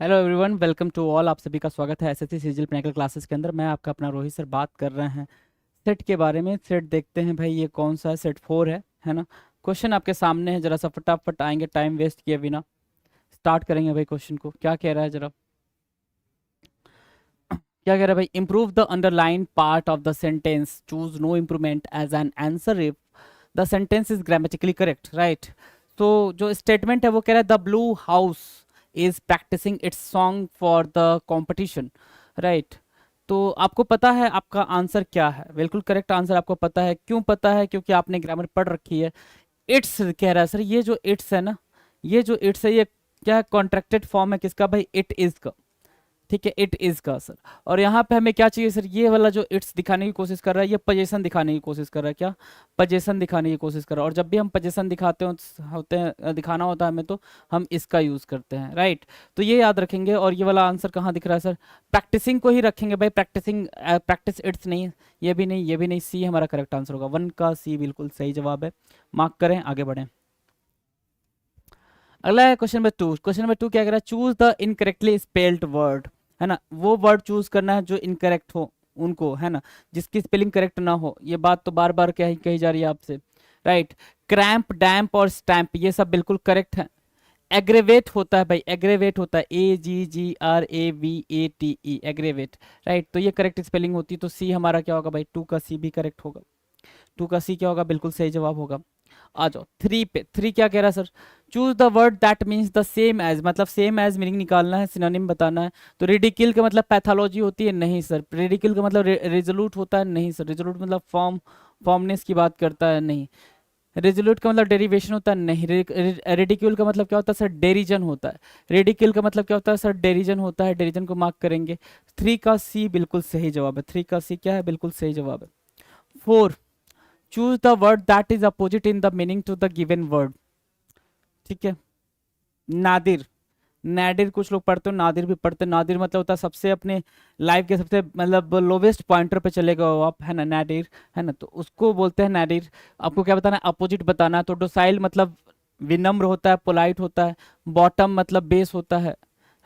Hello everyone, welcome to all. आप सभी का स्वागत है एसएससी सीजीएल पिनाकल क्लासेस के अंदर। मैं आपका अपना रोहित सर बात कर रहे हैं सेट के बारे में। सेट देखते हैं भाई, ये कौन सा है? सेट 4 है ना। क्वेश्चन आपके सामने है, जरा सा फटाफट आएंगे टाइम वेस्ट किए बिना। स्टार्ट करेंगे भाई क्वेश्चन को। क्या कह रहा है जरा, क्या कह रहा है भाई? Improve the underline part of the sentence, choose no improvement as an answer if the sentence is grammatically correct, right. तो जो स्टेटमेंट है वो कह रहा है the blue house is practising its song for the competition, right. तो आपको पता है आपका आंसर क्या है? बिल्कुल करेक्ट आंसर आपको पता है। क्यों पता है? क्योंकि आपने ग्रामर पढ़ रखी है। इट्स कह रहा है सर, ये जो इट्स है ना, ये जो इट्स है ये क्या है? कॉन्ट्रैक्टेड फॉर्म है किसका भाई? इट इज का। ठीक है, इट इज का सर। और यहाँ पे हमें क्या चाहिए सर? ये वाला जो इट्स दिखाने की कोशिश कर रहा है, ये पोजीशन दिखाने की कोशिश कर रहा है। क्या? पोजीशन दिखाने की कोशिश कर रहा है। और जब भी हम पोजीशन दिखाते होते हैं, दिखाना होता है हमें, तो हम इसका यूज करते हैं, राइट। तो ये याद रखेंगे। और ये वाला आंसर कहाँ दिख रहा है सर? प्रैक्टिसिंग को ही रखेंगे भाई। प्रैक्टिसिंग, प्रैक्टिस इट्स नहीं, ये भी नहीं, ये भी नहीं। सी हमारा करेक्ट आंसर होगा। 1 का सी बिल्कुल सही जवाब है। मार्क करें, आगे बढ़ें। अगला है क्वेश्चन नंबर 2। क्वेश्चन नंबर 2 क्या कह रहा है? Choose the incorrectly spelled word, है ना। वो वर्ड चूज करना है जो इनकरेक्ट हो उनको, है ना, जिसकी स्पेलिंग करेक्ट ना हो। ये बात तो बार बार क्या ही कही जा रही है आपसे, राइट। क्रैम्प, डैम्प और स्टैम्प, ये सब बिल्कुल करेक्ट है। एग्रेवेट होता है भाई, एग्रेवेट होता है AGGRAVATE, एग्रेवेट, राइट। तो ये करेक्ट स्पेलिंग होती है। तो सी हमारा क्या होगा भाई? 2 का सी भी करेक्ट होगा। 2 का सी क्या होगा? बिल्कुल सही जवाब होगा। आ जाओ 3 पे। 3 क्या कह रहा है sir? Choose the word that means the same as, मतलब सेम एज मीनिंग निकालना है, सिनोनिम बताना है। तो रिडिकिल का मतलब पैथोलॉजी होती है? नहीं सर। रिडिकिल का मतलब रिजोल्यूट होता है? नहीं सर। रिजोल्यूट मतलब फॉर्मनेस की बात करता है? नहीं। रेजोल्यूट का मतलब डेरिवेशन होता है? नहीं। रेडिक्यूल का मतलब क्या होता है सर? डेरिजन होता है। रेडिक्यूल का मतलब क्या होता है सर? डेरिजन होता है। डेरिजन को मार्क करेंगे। 3 का सी बिल्कुल सही जवाब है। 3 का सी क्या है? बिल्कुल सही जवाब है। 4, choose the word that is opposite in the meaning to the given word. ठीक है। नादिर, नादिर कुछ लोग पढ़ते हो, नादिर भी पढ़ते हैं। नादिर मतलब होता है सबसे अपने लाइफ के सबसे मतलब लोवेस्ट पॉइंटर पे चले गए हो आप, है ना, नादिर, है ना। तो उसको बोलते हैं नादिर। आपको क्या बताना है? अपोजिट बताना है। तो डोसाइल मतलब विनम्र होता है, पोलाइट होता है। बॉटम मतलब बेस होता है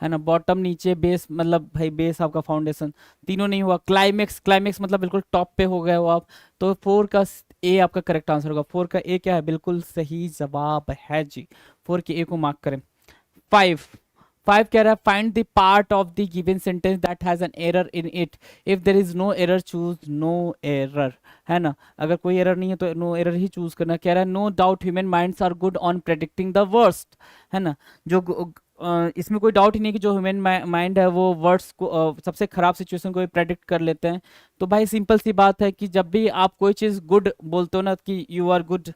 ना। बॉटम नीचे, बेस मतलब भाई बेस आपका फाउंडेशन। तीनों नहीं हुआ। क्लाइमेक्स, क्लाइमेक्स मतलब बिल्कुल टॉप पे हो गए हो आप। तो 4 का ए आपका करेक्ट आंसर होगा। 4 का ए क्या है? बिल्कुल सही जवाब है जी। 4 के ए को मार्क करें। 5, 5 कह रहा है find the part of the given sentence that has an error in it, if there is no error choose no error, है ना। अगर कोई एरर नहीं है तो नो एरर ही चूज करना। कह रहा है no doubt human minds are good on predicting the worst, है ना। जो इसमें कोई डाउट ही नहीं कि जो ह्यूमन माइंड है वो वर्ड्स को, सबसे खराब सिचुएशन को भी प्रेडिक्ट कर लेते हैं। तो भाई सिंपल सी बात है कि जब भी आप कोई चीज़ गुड बोलते हो ना कि यू आर गुड,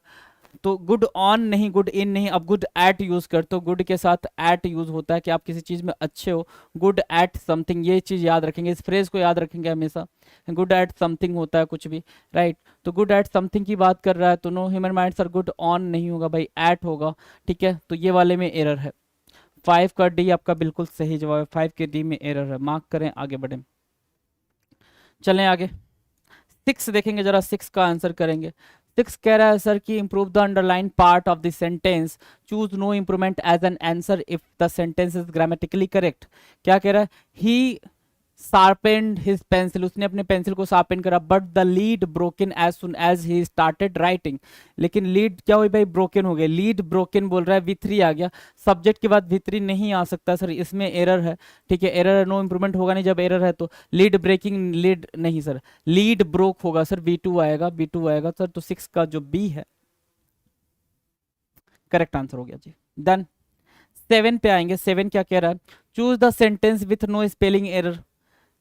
तो गुड ऑन नहीं, गुड इन नहीं, अब गुड एट यूज करते हो। गुड के साथ एट यूज होता है कि आप किसी चीज में अच्छे हो। गुड एट समथिंग, ये चीज याद रखेंगे, इस फ्रेज को याद रखेंगे हमेशा। गुड एट समथिंग होता है कुछ भी, राइट। तो गुड एट समथिंग की बात कर रहा है, तो no human minds are good on नहीं होगा भाई, एट होगा। ठीक है, तो ये वाले में एरर है। 5 का डी आपका बिल्कुल सही जवाब है। 5 के डी में एरर है। मार्क करें, आगे बढ़े। चलें आगे। 6 देखेंगे जरा, 6 का आंसर करेंगे। 6 कह रहा है सर कि improve the underline part of the sentence, choose no improvement as an answer if the sentence is grammatically correct. क्या कह रहा है? ही शार्पेंड हिज पेंसिल, उसने अपने पेंसिल को शार्पेन करा, but the lead broken as soon as he started writing. लेकिन lead क्या हुई भाई? ब्रोकन हो गया। लीड ब्रोकन बोल रहा है, V3 आ गया। सब्जेक्ट के बाद V3 नहीं आ सकता सर, इसमें एरर है। ठीक है, एरर है, नो इंप्रूवमेंट होगा नहीं जब एरर है तो। लीड ब्रेकिंग, लीड नहीं सर, लीड ब्रोक होगा सर, V2 आएगा, V2 आएगा सर। तो 6 का जो बी है करेक्ट आंसर हो गया जी। डन। 7 पे आएंगे। 7 क्या कह रहा है? Choose the sentence with no spelling error.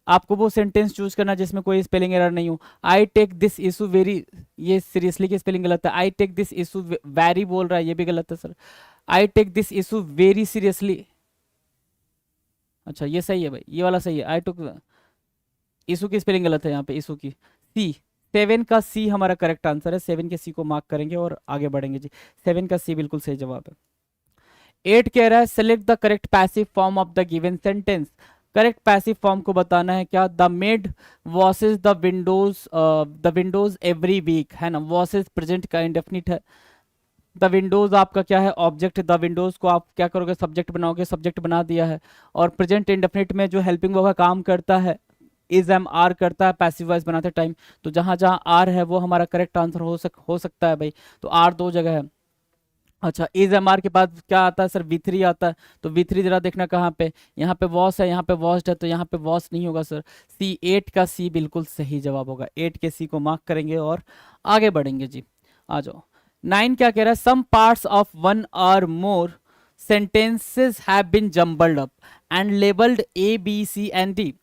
आपको वो सेंटेंस चूज करना जिसमें कोई स्पेलिंग एरर नहीं हो। I take this issue very, ये सीरियसली की स्पेलिंग गलत है। I take this issue very बोल रहा है, ये भी गलत है sir. I take this issue very seriously, अच्छा ये सही है भाई, ये वाला सही है। आई टुक, इशू की स्पेलिंग गलत है यहाँ पे, इशू की। सी, 7 का सी हमारा करेक्ट आंसर है। 7 के सी को मार्क करेंगे और आगे बढ़ेंगे जी। 7 का सी बिल्कुल सही जवाब है। 8 कह रहा है select the correct passive form of the given sentence. Correct passive form को बताना है। क्या? The maid washes the windows every week, है ना। वॉशेज प्रेजेंट का इंडेफिनिट है। द विंडोज आपका क्या है, ऑब्जेक्ट। द विंडोज को आप क्या करोगे, सब्जेक्ट बनाओगे, सब्जेक्ट बना दिया है। और प्रेजेंट इंडेफिनिट में जो हेल्पिंग वर्ब का काम करता है, इज एम आर करता है पैसिव वॉइस बनाते टाइम। तो जहां जहां आर है वो हमारा करेक्ट आंसर हो सकता है भाई। तो आर दो जगह है। अच्छा, इज एम आर के बाद क्या आता है सर, वी थ्री आता है। तो वी थ्री जरा देखना कहाँ पे, यहाँ पे वॉस है, यहाँ पे वॉस्ड है, तो यहाँ पे वॉस नहीं होगा सर। सी, एट का सी बिल्कुल सही जवाब होगा। एट के सी को मार्क करेंगे और आगे बढ़ेंगे जी। आ जाओ। नाइन क्या कह रहा है, some parts of one or more sentences have been jumbled up and labeled A, B, C, and D.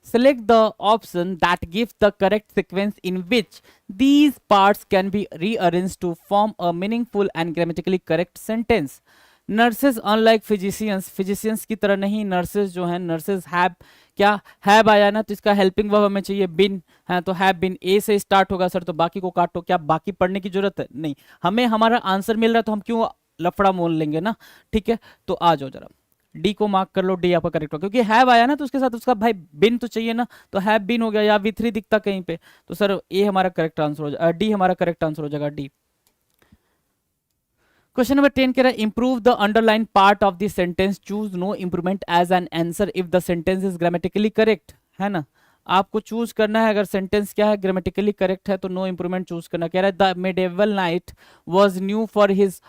Select the option that gives the correct sequence in which these parts can be rearranged to form a meaningful and grammatically correct sentence. Nurses unlike physicians की तरह नहीं, nurses जो हैं, nurses have क्या, have आया ना, तो इसका helping verb हमें चाहिए been है, तो have been A से स्टार्ट होगा सर, तो बाकी को काटो। क्या बाकी पढ़ने की जरूरत है? नहीं, हमें हमारा आंसर मिल रहा है तो हम क्यों लफड़ा मोल लेंगे ना। ठीक है, तो आ जाओ जरा, डी को मार्क कर लो, डी आपका करेक्ट होगा, क्योंकि हैव आया ना तो उसके साथ उसका भाई बिन तो चाहिए ना, तो हैव बिन हो गया, या वी थ्री दिखता कहीं पे, तो सर ए हमारा करेक्ट आंसर हो जाएगा, डी हमारा करेक्ट आंसर हो जाएगा, डी। क्वेश्चन नंबर 10 कह रहा है, improve the underline part of the sentence, choose no improvement as an answer if the sentence is grammatically correct, है ना। आपको चूज करना है, अगर सेंटेंस क्या है, ग्रामेटिकली करेक्ट है तो नो इंप्रूवमेंट चूज करना। कह रहा है the medieval knight was new for his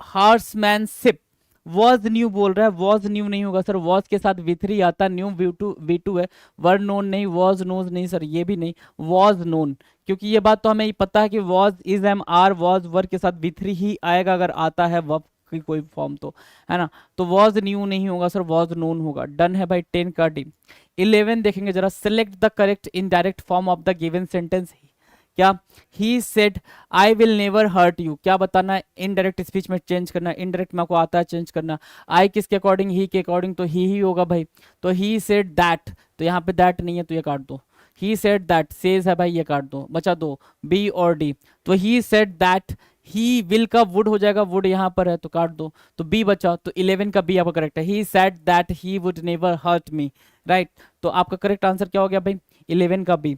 horsemanship. Was new बोल रहा है, वॉज न्यू नहीं होगा सर, वॉज के साथ वी थ्री आता, न्यू वी टू है, वर नोन नहीं, वॉज नोज नहीं सर, ये भी नहीं, वॉज नोन, क्योंकि ये बात तो हमें पता है कि was, is am are, was were के साथ वी थ्री ही आएगा अगर आता है वर्ब की कोई फॉर्म तो, है ना। तो वॉज न्यू नहीं होगा सर, वॉज नोन होगा। डन है भाई, 10 का डी। 11 देखेंगे जरा, select the correct indirect form of the given sentence. क्या, he said I will never hurt you, क्या बताना है, इनडायरेक्ट स्पीच में चेंज करना, इनडायरेक्ट में आपको आता है चेंज करना। आई किसके अकॉर्डिंग, ही के अकॉर्डिंग, तो ही होगा भाई। तो ही सेड दैट, तो यहाँ पे दैट नहीं है तो ये काट दो। ही सेड दैट, सेज है भाई, ये काट दो, बचा दो, बी और डी। तो ही सेड दैट, ही विल का वुड हो जाएगा, वुड यहाँ पर है तो काट दो, तो बी बचा। तो 11 का बी आपका करेक्ट है, he said that he would never hurt me, right. तो आपका करेक्ट आंसर क्या हो गया भाई, 11 का बी।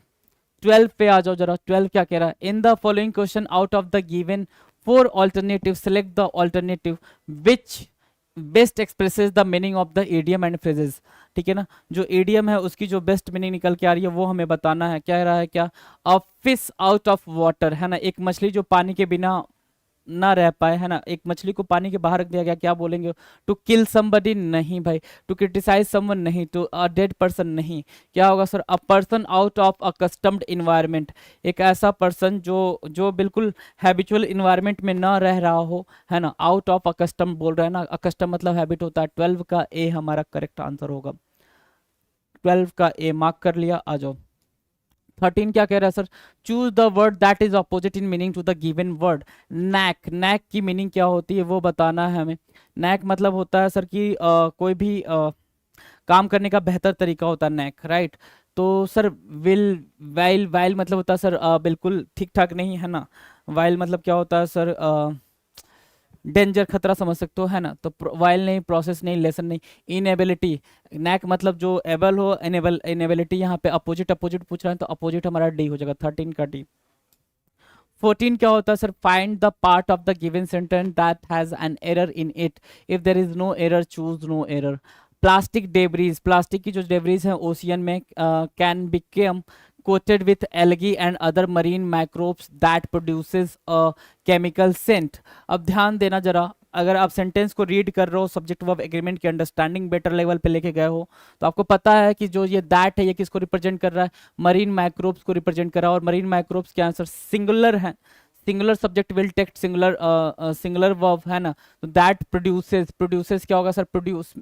12 पे आ जाओ जरा, 12 क्या कह रहा है, in the following question out of the given 4 alternative select the alternative which best expresses the meaning of the idiom and phrases. ठीक है ना, जो इडियम है उसकी जो बेस्ट मीनिंग निकल के आ रही है वो हमें बताना है। कह रहा है क्या, a fish out of water, है ना, एक मछली जो पानी के बिना ना रह पाए, है ना, एक मछली को पानी के बाहर रख दिया गया, क्या बोलेंगे, टू किल समबडी नहीं भाई, टू क्रिटिसाइज समवन नहीं, टू अ डेड पर्सन नहीं, क्या होगा sir, a person out of accustomed environment, एक ऐसा पर्सन जो जो बिल्कुल हैबिचुअल इन्वायरमेंट में ना रह रहा हो, है ना, आउट ऑफ अ कस्टम बोल रहा है ना, अकस्टम मतलब हैबिट होता है। 12 का ए हमारा करेक्ट आंसर होगा, 12 का ए मार्क कर लिया। आ जाओ, 13 क्या कह रहा है sir, choose the word that is opposite in meaning to the given word. Knack, knack की मीनिंग क्या होती है वो बताना है हमें। नैक मतलब होता है सर कि कोई भी काम करने का बेहतर तरीका होता है, नैक, राइट। तो सर विल, वाइल, वाइल मतलब होता है सर बिल्कुल ठीक ठाक नहीं, है ना। वाइल मतलब क्या होता है सर, डेंजर, खतरा समझ सकते हो, है ना। तो वाइल नहीं, प्रोसेस नहीं, लेसन नहीं। इनएबिलिटी, नैक मतलब जो एबल हो, इनएबिलिटी यहाँ पे अपोजिट, अपोजिट पूछ रहा है तो अपोजिट हमारा डी हो जाएगा, 13 का डी। 14 क्या होता है sir, find the part of the given sentence that has an error in it, if there is no error choose no error. Plastic debris, plastic की जो डेब्रीज हैं ओशियन में can become coated with algae and other marine microbes that produces a chemical scent। अब ध्यान देना जरा, अगर आप सेंटेंस को रीड कर रहे हो, सब्जेक्ट वर्ब एग्रीमेंट की अंडरस्टैंडिंग बेटर लेवल पे लेके गए हो, तो आपको पता है कि जो ये दैट है ये किसको रिप्रेजेंट कर रहा है, मरीन माइक्रोब्स को रिप्रेजेंट कर रहा है। और मरीन माइक्रोब्स के आंसर सिंगुलर है, singular subject will text singular singular verb, है ना। तो दैट प्रोड्यूसेस, प्रोड्यूसेस क्या होगा सर, प्रोड्यूस,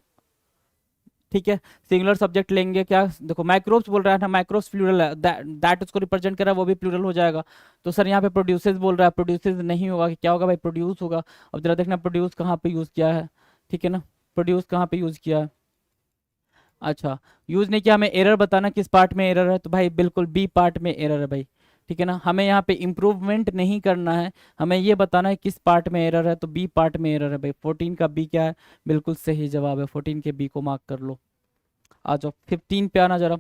ठीक है, सिंगुलर सब्जेक्ट लेंगे, क्या देखो माइक्रोब्स बोल रहा है ना, माइक्रोब्स प्लूरल है, दैट उसको रिप्रेजेंट कर रहा है, वो भी प्लूरल हो जाएगा। तो सर यहाँ पे प्रोड्यूसेस बोल रहा है, प्रोड्यूसेस नहीं होगा, क्या होगा भाई, प्रोड्यूस होगा। अब जरा देखना प्रोड्यूस कहाँ पे यूज किया है, ठीक है ना, प्रोड्यूस कहाँ पे यूज किया है। अच्छा, यूज नहीं किया, हमें एरर बताना किस पार्ट में एरर है, तो भाई बिल्कुल बी पार्ट में एरर है भाई। ठीक है ना, हमें यहाँ पे इम्प्रूवमेंट नहीं करना है, हमें ये बताना है किस पार्ट में एरर है, तो बी पार्ट में एरर है भाई। 14 का बी क्या है, बिल्कुल सही जवाब है, 14 के बी को मार्क कर लो। आ जाओ 15 पे आना जरा।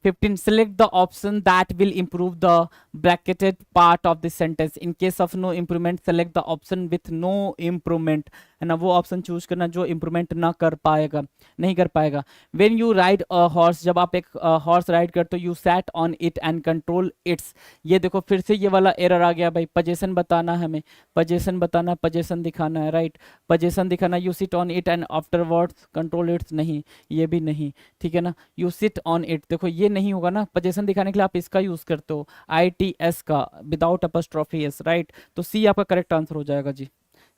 15, select the option that will improve the bracketed part of the sentence. In case of no improvement, select the option with no improvement, है ना, वो ऑप्शन चूज करना जो इंप्रूवमेंट ना कर पाएगा, नहीं कर पाएगा. When you ride a horse, जब आप एक हॉर्स राइड करते हो, you sat on it and control it's. ये देखो फिर से ये वाला एरर आ गया भाई. पोजीशन बताना है हमें, पोजीशन बताना, पोजीशन दिखाना है, राइट. पोजीशन दिखाना, you sit on it and afterwards control it's, नहीं, ये भी नहीं, ठीक है ना. यू सिट ऑन इट, देखो ये नहीं होगा ना. पोजीशन दिखाने के लिए आप इसका यूज करते हो, ITS का, विदाउट अपॉस्ट्रोफी एस, राइट. तो सी आपका करेक्ट आंसर हो जाएगा जी.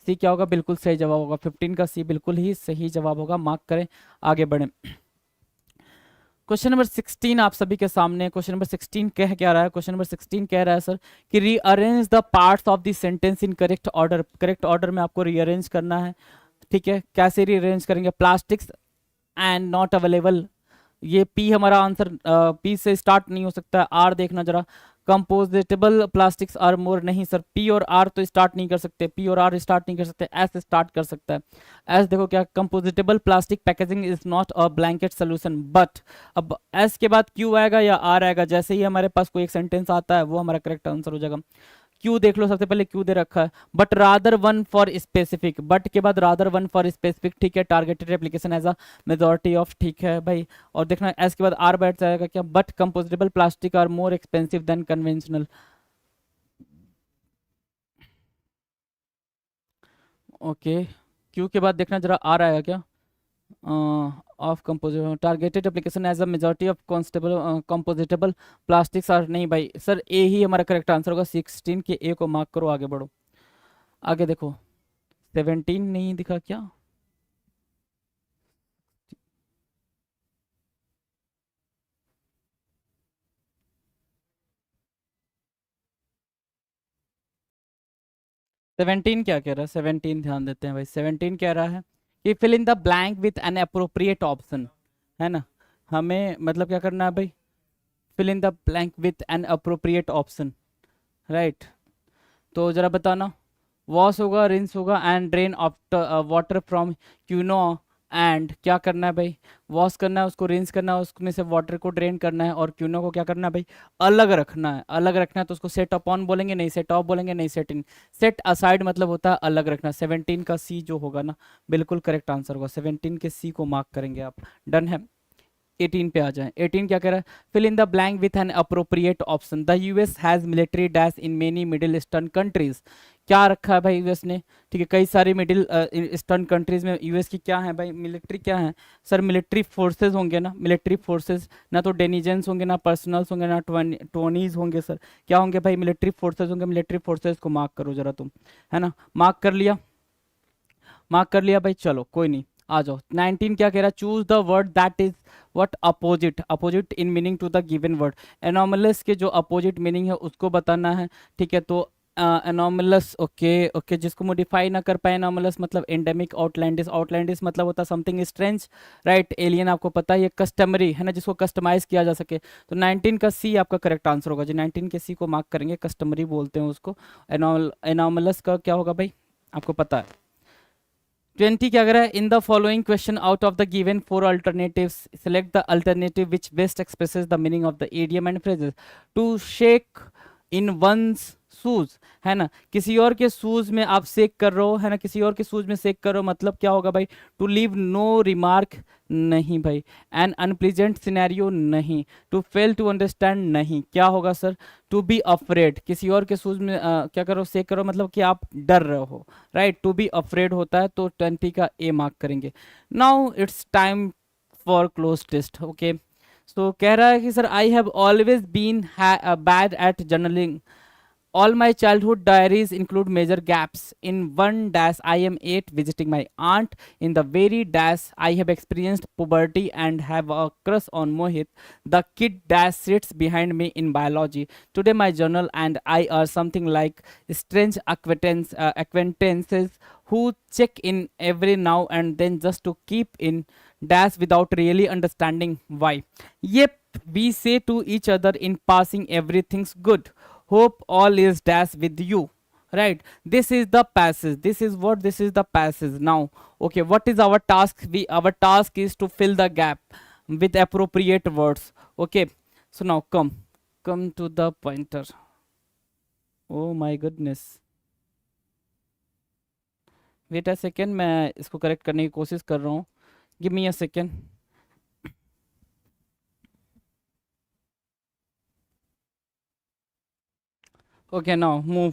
सी क्या होगा, बिल्कुल सही जवाब होगा. 15 का सी बिल्कुल ही सही जवाब होगा. मार्क करें, आगे बढ़ें. क्वेश्चन नंबर 16 आप सभी के सामने. क्वेश्चन नंबर 16 कह क्या रहा है? क्वेश्चन नंबर 16 कह रहा है सर कि rearrange the parts of the sentence in correct order. Correct order में आपको रीअरेंज करना है, ठीक है. कैसे रीअरेंज करेंगे? प्लास्टिक्स एंड नॉट अवेलेबल, ये पी हमारा आंसर, पी से स्टार्ट नहीं हो सकता है. आर देखना जरा, कंपोजिटेबल प्लास्टिक्स आर मोर, नहीं सर, पी और आर तो स्टार्ट नहीं कर सकते, पी और आर स्टार्ट नहीं कर सकते. एस स्टार्ट कर सकता है. एस देखो क्या, compostable plastic packaging is not a blanket solution, but. अब एस के बाद क्यू आएगा या आर आएगा, जैसे ही हमारे पास कोई एक सेंटेंस आता है वो हमारा करेक्ट आंसर हो जाएगा. क्यू देख लो, सबसे पहले क्यू दे रखा है, but rather one for specific, but के बाद रादर वन फॉर स्पेसिफिक, ठीक है. Targeted application as a majority of, ठीक है भाई. और देखना एस के बाद आर बैठ जाएगा क्या, but compostable plastic are more expensive than conventional. Okay, Q के बाद देखना जरा आर आएगा क्या, of composite targeted application as a majority of constable compostable plastics are, नहीं भाई सर, ए ही हमारा करेक्ट आंसर होगा. 16 के ए को मार्क करो, आगे बढ़ो. आगे देखो, 17 नहीं दिखा क्या? सेवनटीन क्या कह रहा है? 17 ध्यान देते हैं भाई. 17 कह रहा है कि fill in the blank with an appropriate option, है ना. हमें मतलब क्या करना है भाई, fill in the blank with an appropriate option, right. तो जरा बताना, वॉश होगा, रिंस होगा, एंड ड्रेन वाटर फ्रॉम क्यूनो. एंड क्या करना है भाई, वॉश करना है, उसको रिंस करना है, उसमें से वाटर को ड्रेन करना है, और क्यूनो को क्या करना है भाई, अलग रखना है. अलग रखना है तो उसको सेट अपॉन बोलेंगे, नहीं सेट ऑफ बोलेंगे, नहीं सेट इन. सेट असाइड मतलब होता है अलग रखना. 17 का सी जो होगा ना, बिल्कुल करेक्ट आंसर होगा. 17 के सी को मार्क करेंगे आप. डन है. 18 पे आ जाए. 18 क्या कह रहा है, fill in the blank with an appropriate option. The US has military dash in many Middle Eastern countries. क्या रखा है भाई यूएस ने, ठीक है. कई सारी मिडिल ईस्टर्न कंट्रीज में यूएस की क्या है भाई, मिलिट्री क्या है सर, मिलिट्री फोर्सेज होंगे ना, मिलिट्री फोर्सेज. ना तो डेनिजेंस होंगे, ना पर्सनल्स होंगे, ना टोनीज होंगे सर. क्या होंगे भाई, मिलिट्री फोर्सेज होंगे. मिलिट्री फोर्सेज को मार्क करो जरा तुम, है ना. मार्क कर लिया, मार्क कर लिया भाई. चलो कोई नहीं, आ जाओ. 19 क्या कह रहा है, choose the word that is what opposite, opposite in meaning to the given word. Anomalous के जो अपोजिट मीनिंग है उसको बताना है, ठीक है. तो एनोमलस, ओके ओके, जिसको मॉडिफाई ना कर पाए. एनोमलस मतलब एंडेमिक. आउटलैंडिस, आउटलैंडिस मतलब होता है समथिंग स्ट्रेंज, राइट. एलियन आपको पता है. ये कस्टमरी है ना, जिसको कस्टमाइज किया जा सके. तो 19 का सी आपका करेक्ट आंसर होगा जी. 19 के सी को मार्क करेंगे. कस्टमरी बोलते हैं उसको. एनोमलस का क्या होगा भाई, आपको पता है. 20 क्या कर रहा है, in the following question out of the given four alternatives select the alternative which best expresses the meaning of the idiom and phrases. To shake in one's shoes, है ना. किसी और के शूज में आप सेक कर रहे हो, है ना. किसी और के शूज में सेक कर रहे हो मतलब क्या होगा भाई, टू लीव नो रिमार्क, नहीं भाई. एन अनप्लीजेंट सिनेरियो, नहीं. टू फेल टू अंडरस्टैंड, नहीं. क्या होगा सर, टू बी अफ्रेड. किसी और के शूज में क्या करो, सेक करो मतलब कि आप डर रहे हो, राइट. टू बी अफ्रेड होता है. तो 20 का ए मार्क करेंगे. Now it's time for cloze test. Okay, so कह रहा है कि sir I have always been bad at journaling. All my childhood diaries include major gaps. In one dash, I am 8 visiting my aunt. In the very dash, I have experienced puberty and have a crush on Mohit. The kid dash sits behind me in biology. Today, my journal and I are something like strange acquaintances who check in every now and then just to keep in dash without really understanding why. Yep, we say to each other in passing everything's good. Hope all is dash with you, right. This is the passage. This is what, this is the passage. Now okay, what is our task? Our task is to fill the gap with appropriate words. Okay, So now come to the pointer. Oh my goodness. Wait a second, मैं इसको correct करने की कोशिश कर रहा हूँ. Give me a second. Okay now move.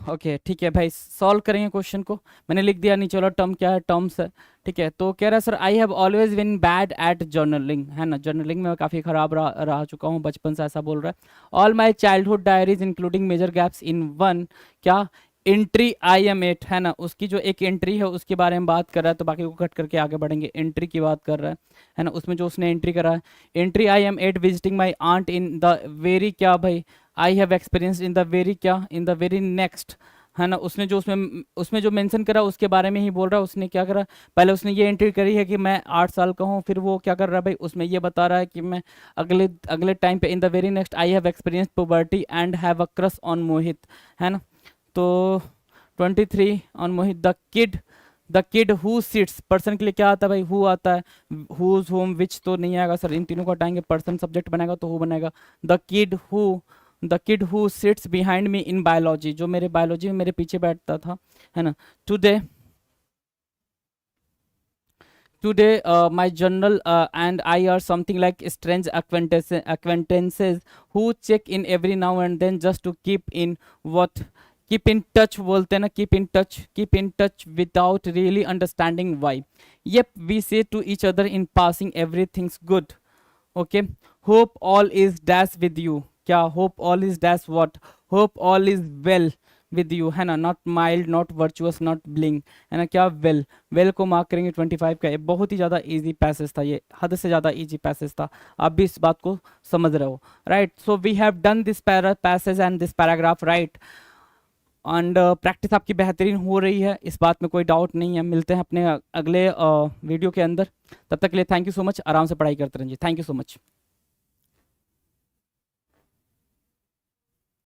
Okay ठीक है भाई, सॉल्व करेंगे क्वेश्चन को. मैंने लिख दिया नीचे वाला टर्म क्या है, टर्म्स है. ठीक है, तो कह रहा है sir I have always been bad at journaling, है ना. जर्नलिंग में मैं काफ़ी ख़राब रह चुका हूँ बचपन से, ऐसा बोल रहा है. All my childhood diaries including major gaps in one क्या एंट्री आई एम एट, है ना. उसकी जो एक एंट्री है उसके बारे में बात कर रहा है, तो बाकी को कट करके आगे बढ़ेंगे. एंट्री की बात कर रहा है ना. उसमें जो उसने एंट्री करा है, entry I am at visiting my aunt in the very क्या भाई, I have experience in the very क्या, इन द वेरी नेक्स्ट, है ना. उसने जो उसमें जो मेंशन करा उसके बारे में ही बोल रहा है. उसने क्या करा, पहले उसने ये एंट्री करी है कि मैं 8 साल का हूँ. फिर वो क्या कर रहा है भाई, उसमें ये बता रहा है कि मैं अगले अगले टाइम पे in the very next I have experience puberty and have a crush on Mohit, है ना. तो 23 on Mohit. The kid who sits, person के लिए क्या आता है भाई, हु आता है. हुज, होम, विच तो नहीं आएगा सर, इन तीनों को हटाएंगे. पर्सन सब्जेक्ट बनेगा तो हु बनेगा. The kid who seats behind me in biology, जो मेरे बायोलॉजी में मेरे पीछे बैठता था, है ना. Today my journal and I are something like strange acquaintances who check in every now and then just to keep in touch बोलते हैं ना, keep in touch without really understanding why. Yep, we say to each other in passing everything's good. Okay, hope all is dash with you. क्या, hope all is dash what, hope all is well with you, है ना. Not mild, not virtuous, not bling, है ना. क्या, well को mark करेंगे 25 का. ये बहुत ही ज़्यादा इजी पैसेज था, ये हद से ज़्यादा इजी पैसेज था. आप भी इस बात को समझ रहे हो, right. So we have done this passage and this paragraph, right. And practice आपकी बेहतरीन हो रही है, इस बात में कोई डाउट नहीं है. मिलते हैं अपने अगले वीडियो के अंदर. तब तक के लिए थैंक यू सो मच. आराम से पढ़ाई करते रहिए. Thank you so much.